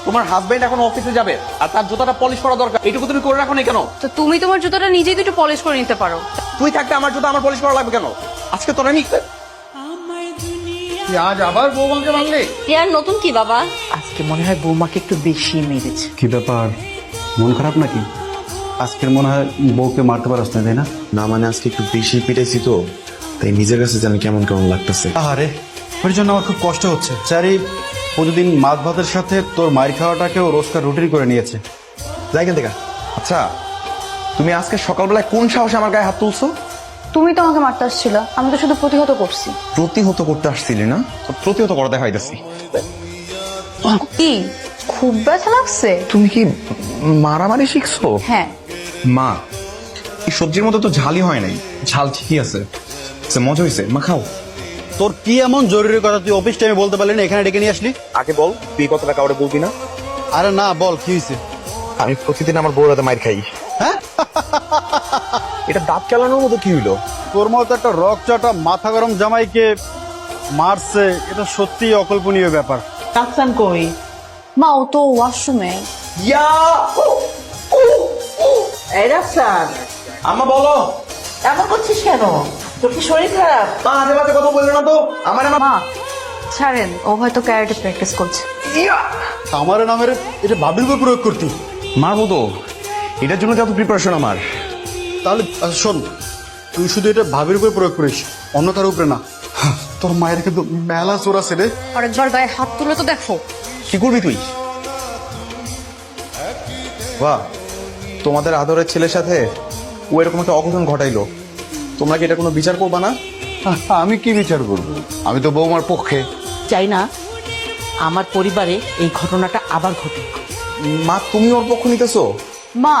তোমার হাজবেন্ড এখন অফিসে যাবে আর তার জুতাটা পলিশ করা দরকার, এটুকু তুমি করে রাখো না কেন? তো তুমি তোমার জুতোটা নিজেই তো একটু পলিশ করে নিতে পারো। তুই থাকতে আমার জুতা আমার পলিশ করা লাগবে কেন? আজকে তোর আমি আজ আবার বৌমাকে মারলে? আর নতুন কি বাবা? আজকে মনে হয় বৌমাকে একটু বেশি মেরেছে। কি ব্যাপার, মন খারাপ নাকি? আজকের মনে হয় বউকে মারতে পারছ না, তাই না? না মানে আজকে একটু বেশি পিটাইছি তো, তাই নিজের কাছে জানি কেমন কেমন লাগতেছে। আরে ওর জন্য আমার খুব কষ্ট হচ্ছে। চারি প্রতিদিন মাছ ভাতের সাথে তোর মায়ের খাওয়াটাকেও রোজকার রুটিন করে নিয়েছে। যাই কেন দেখা। আচ্ছা, তুমি আজকে সকালবেলায় কোন সাহসে আমার গায়ে হাত তুলছো? তুমি তো আমাকে মারতে আসছিল, আমি তো শুধু প্রতিহত করছি। প্রতিহত করতে আসছিলি না? তো প্রতিহত করা দেখাইতেছি। কি খুব ব্যথা লাগছে? তুমি কি মারামারি শিখছো? হ্যাঁ। মা, এই সবজির মধ্যে তো ঝালই হয় নাই। ঝাল ঠিকই আছে, মজা হয়েছে। মা খাও। তোর কি এমন জরুরি কথা তুই অফিস টাইমে বলতে পারলি না, এখানে ডেকে নিয়ে আসলি? আগে বল, তুই কথাটা কাউরে বলবি না। আরে না, বল কি হয়েছে? আমি প্রতিদিন আমার বউর হাতে মাইর খাই। হ্যাঁ, এটা দাঁত চালানোর মতো কি হইলো? তোর মতো একটা রক চাটা মাথা গরম জামাইকে মারছে, এটা সত্যি অকল্পনীয় ব্যাপার। রাফসান কই? মা ও তো ওয়াশরুমে। এই রাফসান, আম্মা বলো। এমন করছিস কেন? তোর কি শরীর খারাপ? মা আজে বাজে কথা বললো না তো। আমার মা ছাড়েন, ও হয়তো ক্যারেটে প্র্যাকটিস করছে। আমার নামের এটা বাবিল করে প্রয়োগ করতি। মারবো তো, এটার জন্য যত প্রিপারেশন আমার। তাহলে আচ্ছা শোন, তুই শুধু এটা ভাবির উপরে প্রয়োগ করিস, অন্য কারো উপরে না। তোর মায়ের কিন্তু মেলা চোর আছে রে। আরেকবার গায়ে হাত তুলে তো দেখো। কি করবি তুই? বাহ, তোমাদের আদরের ছেলের সাথে ও এরকম একটা অঘটন ঘটাইলো, তোমরা কি এটা কোনো বিচার করবা না? আমি কি বিচার করব? আমি তো বৌমার পক্ষে। চাই না আমার পরিবারে এই ঘটনাটা আবার ঘটুক। মা, তুমি ওর পক্ষ নিতেছো? মা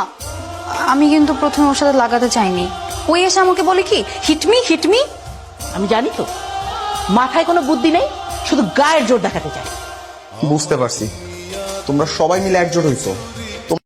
আমি কিন্তু প্রথমে ওর সাথে লাগাতে চাইনি। ওই এসে আমাকে বলে কি হিটমি হিটমি। আমি জানি তো মাথায় কোনো বুদ্ধি নেই, শুধু গায়ের জোর দেখাতে চাই। বুঝতে পারছি, তোমরা সবাই মিলে একজোট হইছো।